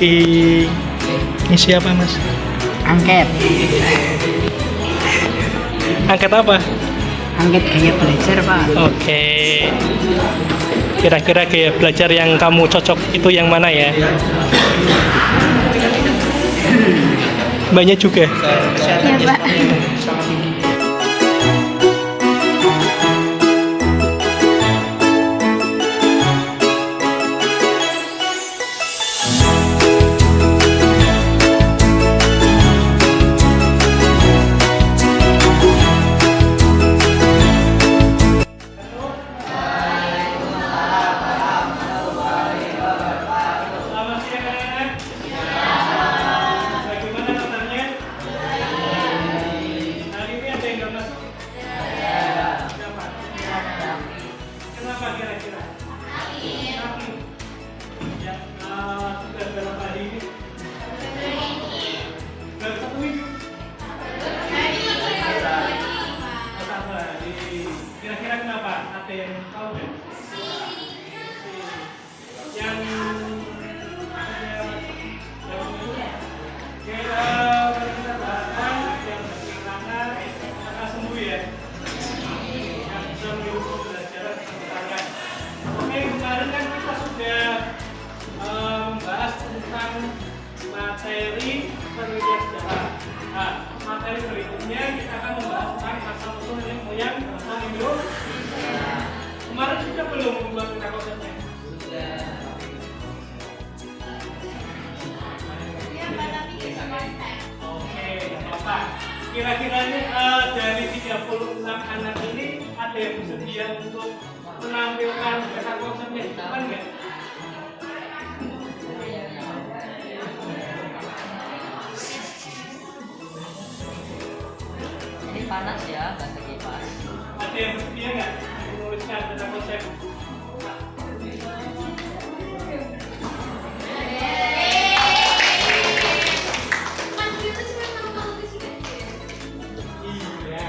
lagi ngisi apa, Mas? Angket Apa? angket gaya belajar, Pak. Oke. Kira-kira gaya belajar yang kamu cocok itu yang mana ya? Banyak juga. Ya, Pak. Selamat siang anak-anak. Bagaimana kabarnya? Hari ini ada yang nggak masuk? Siapa? Kenapa kira-kira? Sakit. Ya, sudah berapa hari ini? Baru 1 minggu. Satu hari. Kira-kira kenapa? Ada yang tahu nggak? Yang kita bahas yang bagaimana akan sembuh ya, yang bisa mendukung pembelajaran kesehatan. Oke, kemarin kan kita sudah membahas tentang materi penelitian sejarah. Nah, materi berikutnya kita akan membahas tentang asal usul nenek moyang bangsa Indonesia. Kemarin kita belum membuat konsepnya. Oke, apa? Kira-kira dari 36 anak ini ada yang bersedia untuk menampilkan dasar konsepnya di depan nggak? Ini panas ya, bahasa kipas. Ada yang bersedia nggak menuliskan dasar konsep? Iya.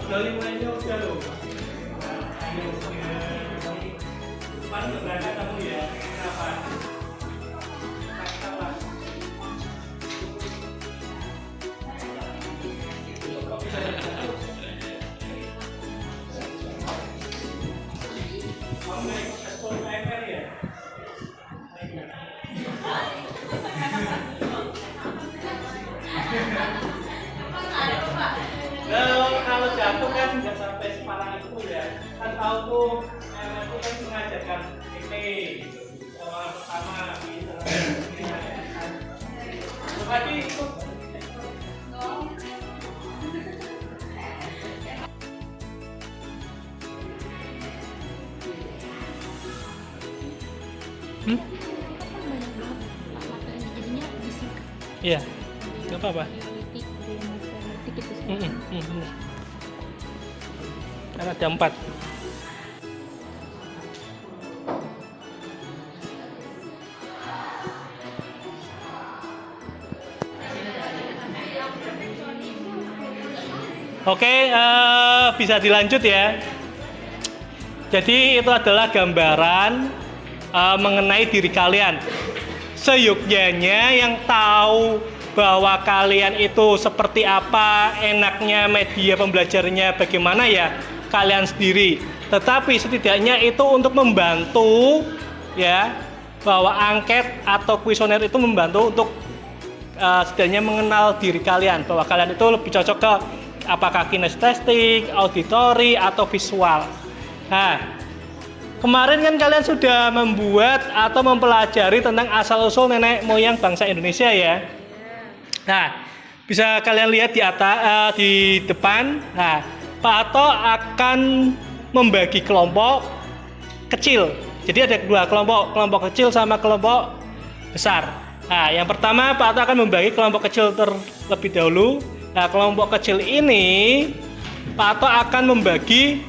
Dari mulainya udah loh. Ayo, depan berangkat kamu ya. Kenapa? Kenapa? Kok bisa jatuh? Kamu naik ekspor KFR ya? Kalau jatuh kan nggak sampai separah itu ya. Kan tahu tuh itu kan mengajarkan PP awal pertama gitu. Tadi itu Jadinya bisa iya, nggak apa-apa. kritik dan kritik itu sih. Bener. Kan ada 4. Oke, bisa dilanjut ya. Jadi itu adalah gambaran mengenai diri kalian. Seyogyanya yang tahu bahwa kalian itu seperti apa, enaknya media pembelajarannya bagaimana ya kalian sendiri. Tetapi setidaknya itu untuk membantu ya, bahwa angket atau kuesioner itu membantu untuk setidaknya mengenal diri kalian, bahwa kalian itu lebih cocok ke apakah kinestetik, auditori atau visual. Nah, kemarin kan kalian sudah membuat atau mempelajari tentang asal-usul nenek moyang bangsa Indonesia ya. Nah, bisa kalian lihat di atas, di depan. Nah, Pak Ato akan membagi kelompok kecil. Jadi ada 2 kelompok, kelompok kecil sama kelompok besar. Nah, yang pertama Pak Ato akan membagi kelompok kecil terlebih dahulu. Nah, kelompok kecil ini Pak Ato akan membagi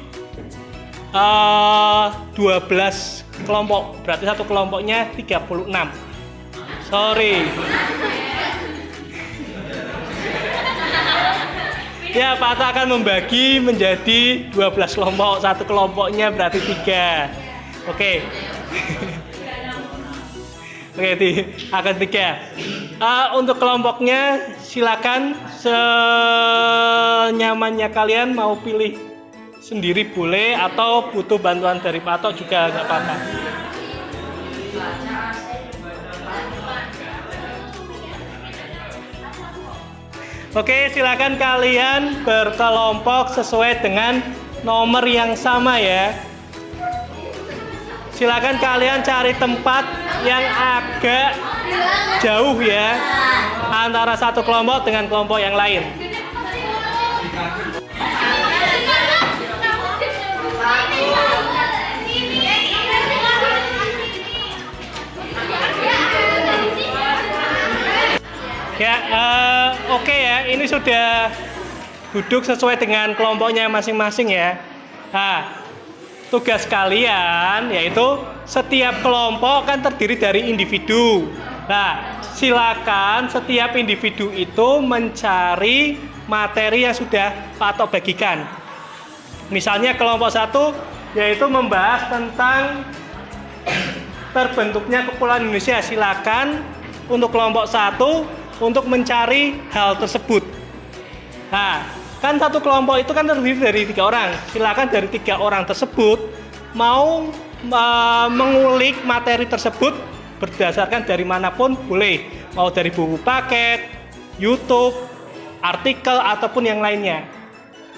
12 kelompok. Berarti satu kelompoknya 36. Sorry. Ya, Pak Ato akan membagi menjadi 12 kelompok. Satu kelompoknya berarti 3. Oke. Oke, di angka 3. Untuk kelompoknya silakan senyamannya kalian, mau pilih sendiri boleh atau butuh bantuan dari Pak Atok juga nggak apa-apa. Oke, silakan kalian berkelompok sesuai dengan nomor yang sama ya. Silakan kalian cari tempat yang agak jauh ya antara satu kelompok dengan kelompok yang lain. Ya, oke ya, ini sudah duduk sesuai dengan kelompoknya masing-masing ya. Nah, tugas kalian yaitu setiap kelompok kan terdiri dari individu. Nah, silakan setiap individu itu mencari materi yang sudah Pak Atok bagikan. Misalnya kelompok 1 yaitu membahas tentang terbentuknya Kepulauan Indonesia. Silakan untuk kelompok 1 untuk mencari hal tersebut. Nah, kan satu kelompok itu kan terdiri dari 3 orang. Silakan dari 3 orang tersebut mau mengulik materi tersebut berdasarkan dari manapun boleh, mau dari buku paket, YouTube, artikel ataupun yang lainnya.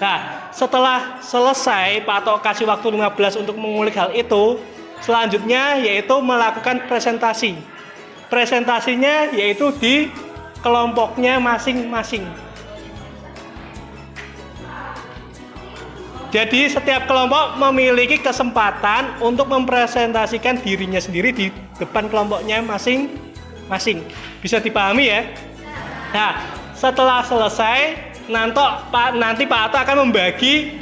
Nah, setelah selesai Pak Atok kasih waktu 15 untuk mengulik hal itu. Selanjutnya yaitu melakukan presentasi. Presentasinya yaitu di kelompoknya masing-masing. Jadi setiap kelompok memiliki kesempatan untuk mempresentasikan dirinya sendiri di depan kelompoknya masing-masing. Bisa dipahami ya? Nah, setelah selesai nanti Pak Atok akan membagi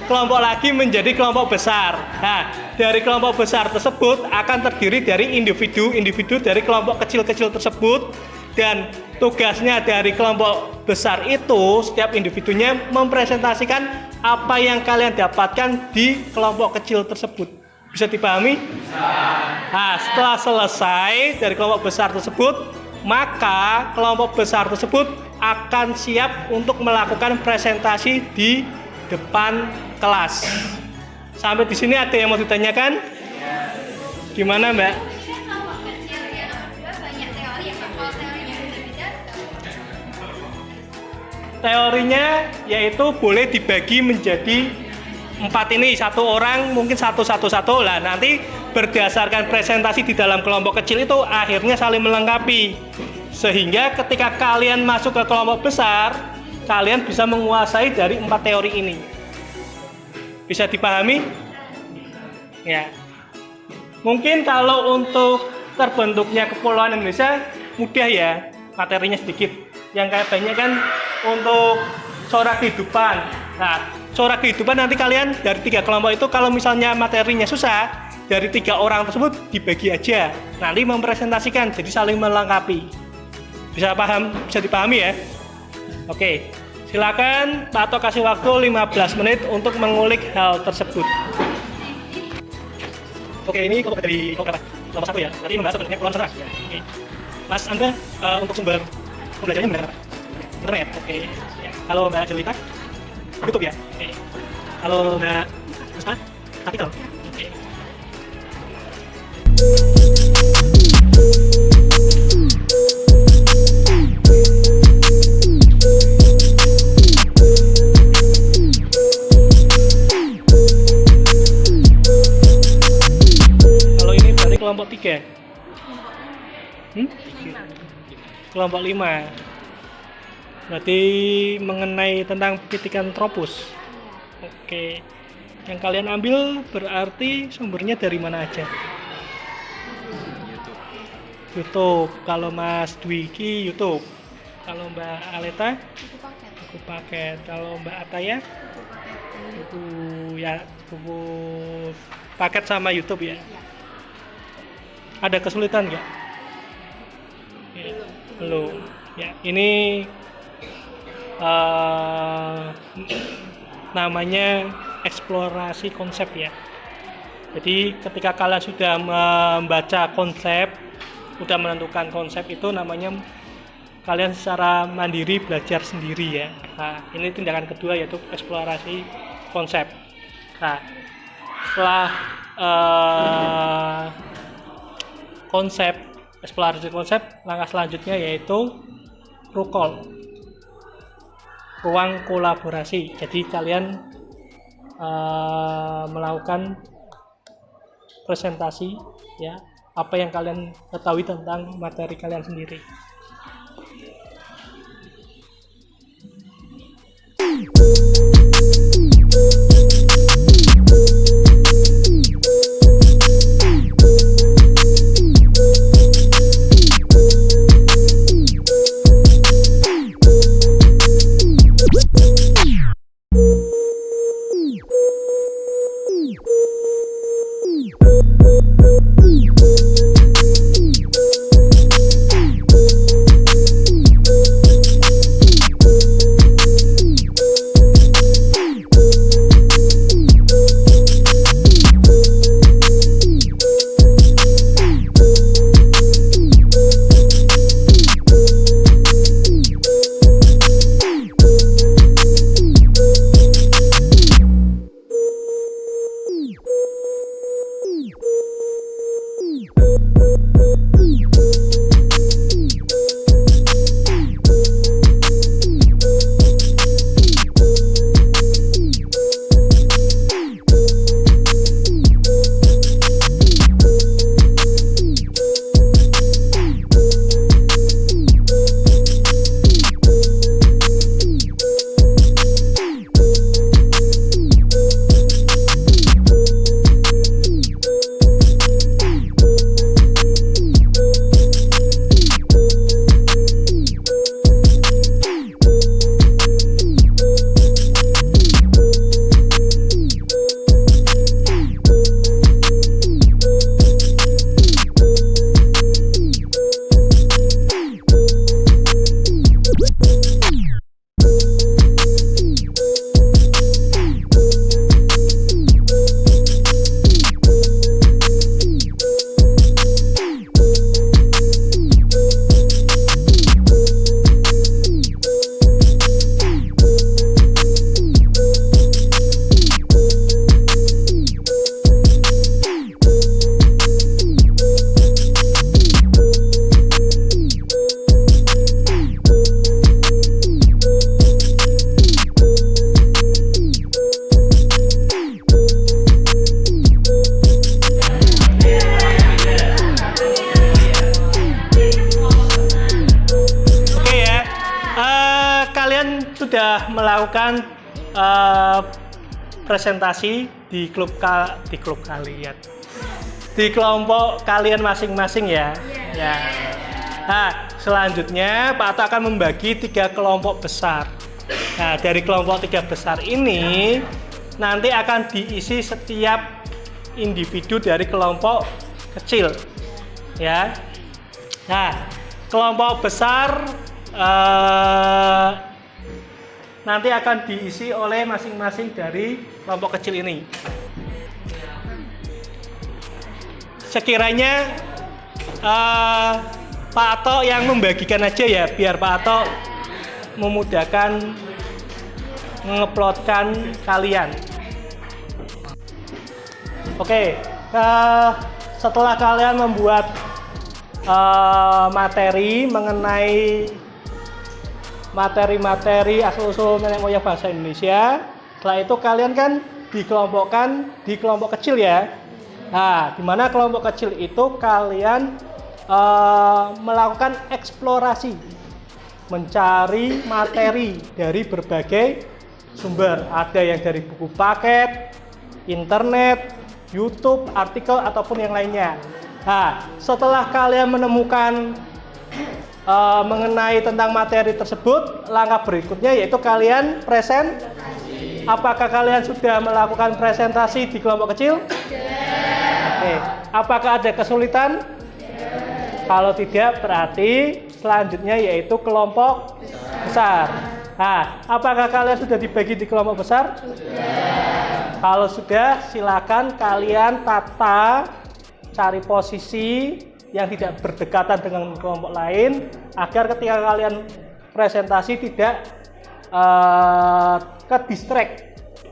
kelompok lagi menjadi kelompok besar. Nah, dari kelompok besar tersebut akan terdiri dari individu dari kelompok kecil-kecil tersebut. Dan tugasnya dari kelompok besar itu, setiap individunya mempresentasikan apa yang kalian dapatkan di kelompok kecil tersebut. Bisa dipahami? Nah, setelah selesai dari kelompok besar tersebut, maka kelompok besar tersebut akan siap untuk melakukan presentasi di depan kelas. Sampai di sini ada yang mau ditanyakan? Gimana, Mbak? Teorinya yaitu boleh dibagi menjadi 4 ini, 1 orang mungkin satu lah, nanti berdasarkan presentasi di dalam kelompok kecil itu akhirnya saling melengkapi, sehingga ketika kalian masuk ke kelompok besar kalian bisa menguasai dari 4 teori ini. Bisa dipahami? Ya. Mungkin kalau untuk terbentuknya Kepulauan Indonesia mudah ya, materinya sedikit. Yang kayak banyak kan untuk corak kehidupan. Nah, corak kehidupan nanti kalian dari 3 kelompok itu kalau misalnya materinya susah, dari 3 orang tersebut dibagi aja. Nanti mempresentasikan, jadi saling melengkapi. Bisa dipahami ya? Oke, silakan Pak Atok kasih waktu 15 menit untuk mengulik hal tersebut. Oke, ini kelompok dari kelompok 1 ya. Nanti membahas sebenarnya Kepulauan Nusantara. Oke. Mas Anda untuk sumber pembelajarannya benar apa? Internet. Oke. Ya. Halo Mbak Jelita. YouTube ya. Oke. Halo Mbak Puspa. Artikel. Oke. Kalau ini berarti kelompok 3. Kelompok 5. Berarti mengenai tentang Pithecanthropus. Oke. Yang kalian ambil berarti sumbernya dari mana aja? YouTube. Kalau Mas Dwiki YouTube. Kalau Mbak Aleta buku paket. Kalau Mbak Ataya buku paket sama YouTube ya. Ada kesulitan nggak? Ya, belum. Ya, ini namanya eksplorasi konsep ya. Jadi ketika kalian sudah membaca konsep udah menentukan konsep itu namanya kalian secara mandiri belajar sendiri ya. Nah, ini tindakan kedua yaitu eksplorasi konsep. Nah, setelah eksplorasi konsep, langkah selanjutnya yaitu rukol, ruang kolaborasi. Jadi kalian melakukan presentasi ya, apa yang kalian ketahui tentang materi kalian sendiri. Sudah melakukan presentasi di kalian, di kelompok kalian masing-masing ya. Ya. Nah, selanjutnya Pak Ato akan membagi 3 kelompok besar. Nah, dari kelompok 3 besar ini nanti akan diisi setiap individu dari kelompok kecil, ya. Nah, kelompok besar nanti akan diisi oleh masing-masing dari kelompok kecil ini. Sekiranya Pak Ato yang membagikan aja ya, biar Pak Ato memudahkan menguploadkan kalian. Oke, setelah kalian membuat materi mengenai materi-materi asal-usul nenek moyang bahasa Indonesia, setelah itu kalian kan dikelompokkan di kelompok kecil ya. Nah, di mana kelompok kecil itu kalian melakukan eksplorasi, mencari materi dari berbagai sumber. Ada yang dari buku paket, internet, YouTube, artikel, ataupun yang lainnya. Nah, setelah kalian menemukan mengenai tentang materi tersebut, langkah berikutnya yaitu kalian presentasi. Apakah kalian sudah melakukan presentasi di kelompok kecil? Oke. Apakah ada kesulitan? Kalau tidak, berarti selanjutnya yaitu kelompok besar. Nah, apakah kalian sudah dibagi di kelompok besar? Kalau sudah, silakan kalian tata, cari posisi, yang tidak berdekatan dengan kelompok lain agar ketika kalian presentasi tidak ke distract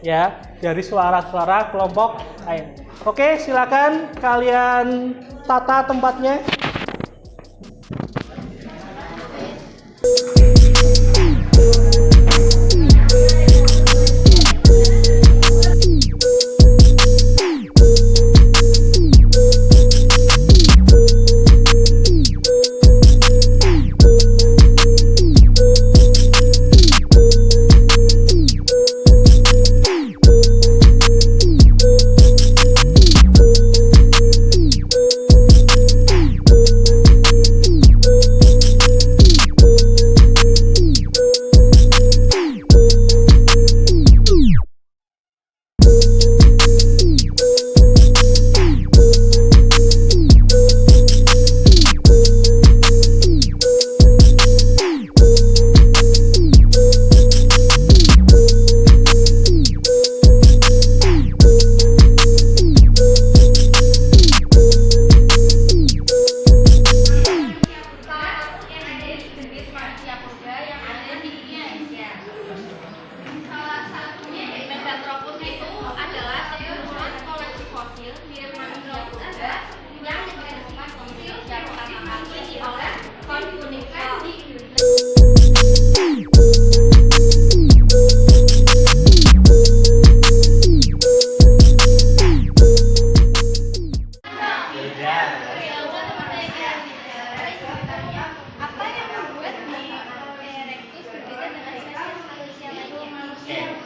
ya dari suara-suara kelompok lain. Oke, silakan kalian tata tempatnya.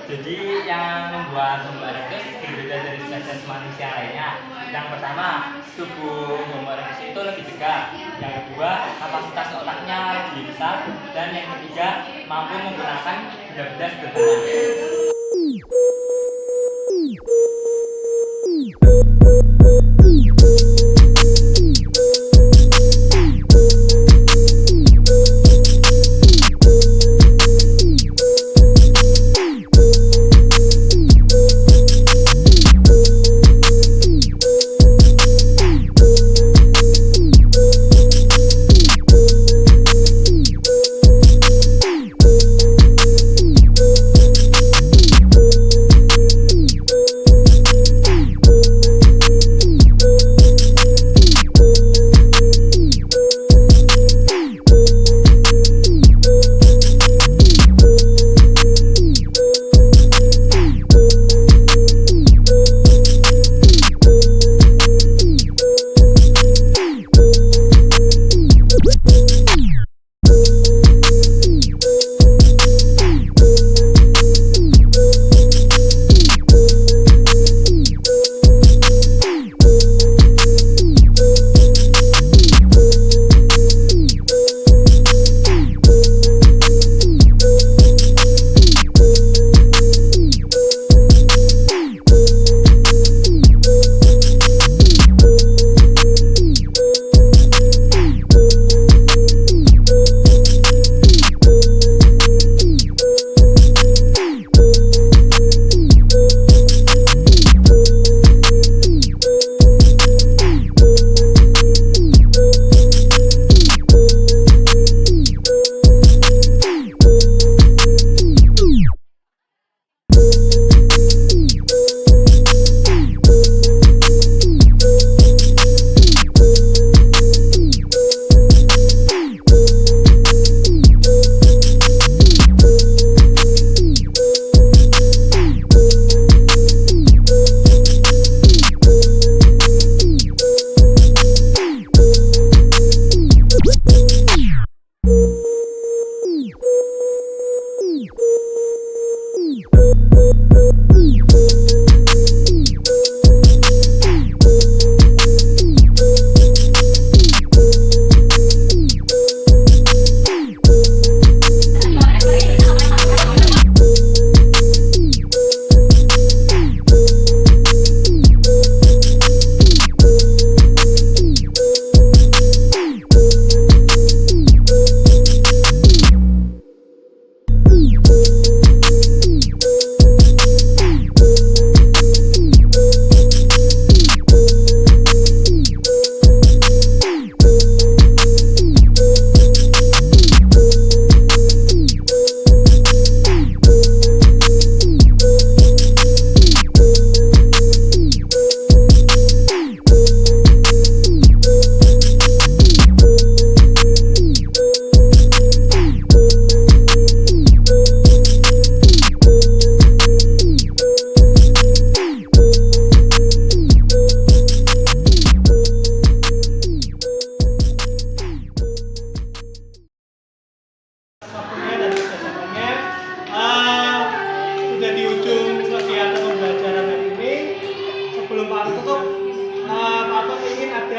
Jadi yang membuat Homo erectus berbeda dari spesies manusia lainnya. Yang pertama, tubuh Homo erectus itu lebih tegak. Yang kedua, kapasitas otaknya lebih besar. Dan yang ketiga, mampu menggunakan benda-benda sederhana.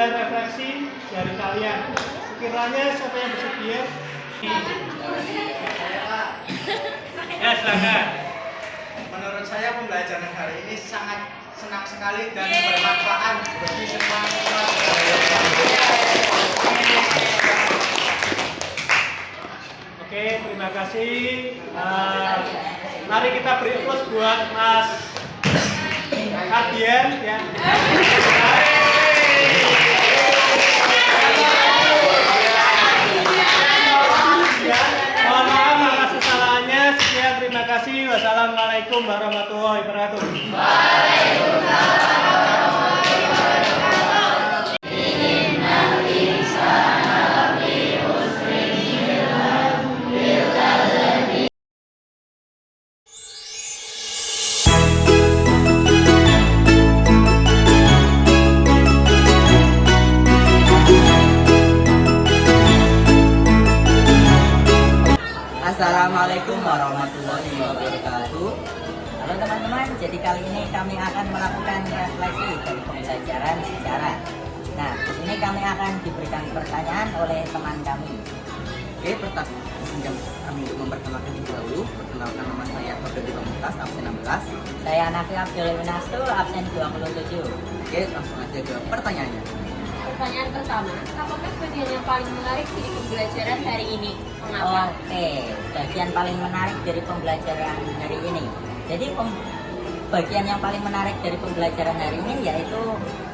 dan refleksi dari kalian. Sekiranya siapa yang bersedia? Ya, silakan. Menurut saya pembelajaran hari ini sangat senang sekali dan bermanfaat bagi semua siswa. Oke, terima kasih. Mari kita beri aplaus buat Mas Ardian ya. Mohon maaf atas kesalahannya. Sekian, terima kasih. Wassalamualaikum warahmatullahi wabarakatuh. Assalamualaikum warahmatullahi wabarakatuh. Halo teman-teman, jadi kali ini kami akan melakukan refleksi dari pembelajaran sejarah. Nah, di sini kami akan diberikan pertanyaan oleh teman kami. Oke, pertama kami memperkenalkan diri dahulu. Perkenalkan, nama saya Febri Pamungkas, absen 16. Saya Nafi Abdul Winastu, absen 27. Oke, langsung aja ke pertanyaannya. Pertanyaan pertama, apakah bagian yang paling menarik dari pembelajaran hari ini? Mengapa? Oke, bagian paling menarik dari pembelajaran hari ini. Jadi bagian yang paling menarik dari pembelajaran hari ini yaitu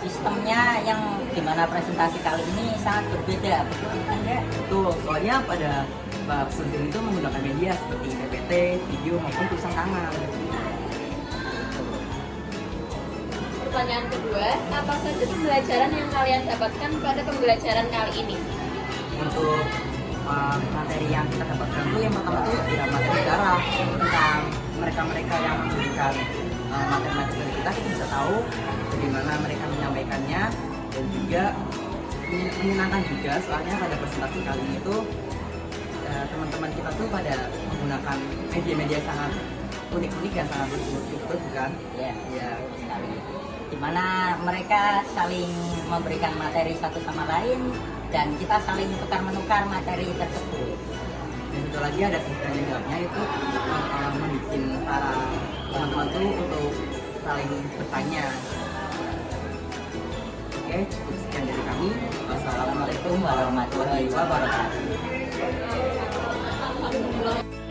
sistemnya yang dimana presentasi kali ini sangat berbeda, betul kan enggak? Betul, soalnya pada presentasi itu menggunakan media seperti PPT, video maupun tulisan tangan. Pertanyaan kedua, apa saja pembelajaran yang kalian dapatkan pada pembelajaran kali ini? Untuk materi yang kita dapatkan itu yang pertama itu adalah materi sejarah tentang mereka-mereka yang memberikan materi-materi dari kita bisa tahu bagaimana mereka menyampaikannya, dan juga menyenangkan juga soalnya pada presentasi kali ini tuh teman-teman kita tuh pada menggunakan media-media sangat unik-unik dan sangat lucu, betul bukan? Ya, Ya. sekali. Dimana mereka saling memberikan materi satu sama lain dan kita saling tukar-menukar materi tersebut. Dan satu lagi ada kegiatan yang dalamnya itu membuat para teman-teman tuh untuk saling bertanya. Oke, cukup sekian dari kami. Wassalamualaikum warahmatullahi wabarakatuh.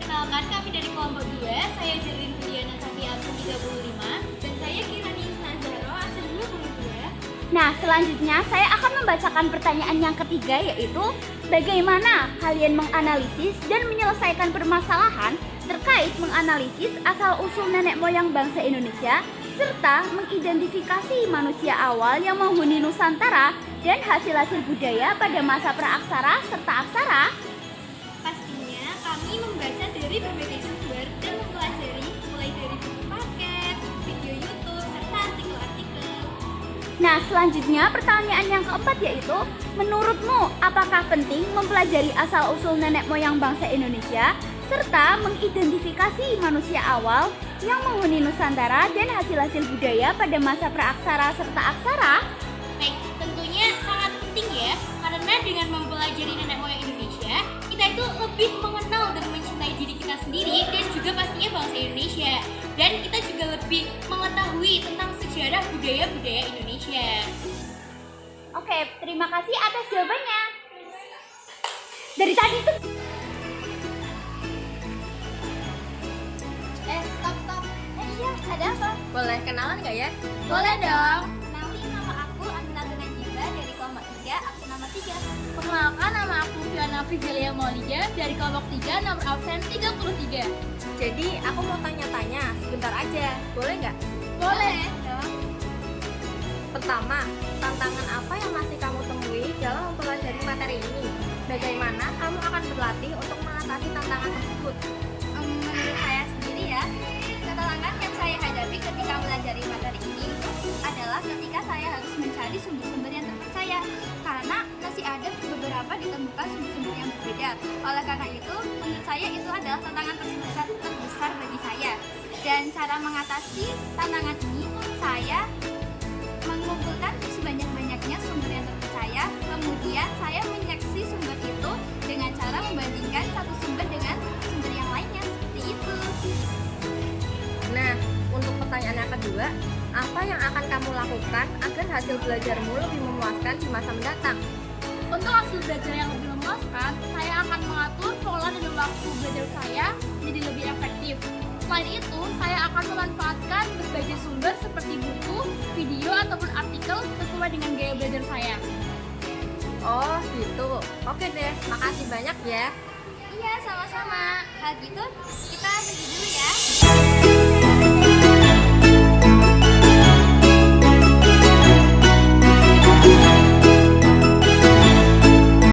Kenalkan, kami dari kelompok 2, saya Zerlin Juliana Safi absen 35 dan saya Kirani Isnazaro absen 22. Nah, selanjutnya saya akan membacakan pertanyaan yang ketiga, yaitu bagaimana kalian menganalisis dan menyelesaikan permasalahan terkait menganalisis asal-usul nenek moyang bangsa Indonesia serta mengidentifikasi manusia awal yang menghuni Nusantara dan hasil-hasil budaya pada masa praaksara serta aksara. Pastinya kami membaca dari berbagai sumber dan mempelajari mulai dari buku paket, video YouTube, serta artikel-artikel. Nah, selanjutnya pertanyaan yang keempat, yaitu menurutmu apakah penting mempelajari asal-usul nenek moyang bangsa Indonesia serta mengidentifikasi manusia awal yang menghuni Nusantara dan hasil-hasil budaya pada masa praaksara serta aksara? Baik, tentunya sangat penting ya, karena dengan mempelajari nenek moyang Indonesia, kita itu lebih mengenal dan mencintai diri kita sendiri dan juga pastinya bangsa Indonesia. Dan kita juga lebih mengetahui tentang sejarah budaya-budaya Indonesia. Oke, terima kasih atas jawabannya. Dari tadi tuh Stop. iya, ada apa? Boleh kenalan nggak ya? Boleh dong. Kenalin, nama aku Aminatun Najibah dari kelompok 3, absen nomor 3. Perkenalkan, nama aku Fiona Fizelia Maulidia dari kelompok 3 nomor absen 33. Jadi aku mau tanya-tanya sebentar aja, boleh nggak? Boleh. Pertama, tantangan apa yang masih kamu temui dalam mempelajari materi ini? Bagaimana kamu akan berlatih untuk mengatasi tantangan tersebut? Menurut saya sendiri ya, tantangan yang saya hadapi ketika belajar materi ini adalah ketika saya harus mencari sumber-sumber yang terpercaya, karena masih ada beberapa ditemukan sumber-sumber yang berbeda. Oleh karena itu, menurut saya itu adalah tantangan terbesar bagi saya. Dan cara mengatasi tantangan ini, saya mengumpulkan sebanyak-banyaknya sumber yang terpercaya, kemudian saya menyeleksi sumber itu dengan cara membandingkan satu sumber dengan sumber yang lainnya, seperti itu. Nah, untuk pertanyaan yang kedua, apa yang akan kamu lakukan agar hasil belajarmu lebih memuaskan di masa mendatang? Untuk hasil belajar yang lebih memuaskan, saya akan mengatur pola dan waktu belajar saya menjadi lebih efektif. Selain itu, saya akan memanfaatkan berbagai sumber seperti buku, video, ataupun artikel sesuai dengan gaya belajar saya. Oh, gitu. Oke deh, makasih banyak ya. Iya, sama-sama. Hal gitu, kita pergi dulu ya.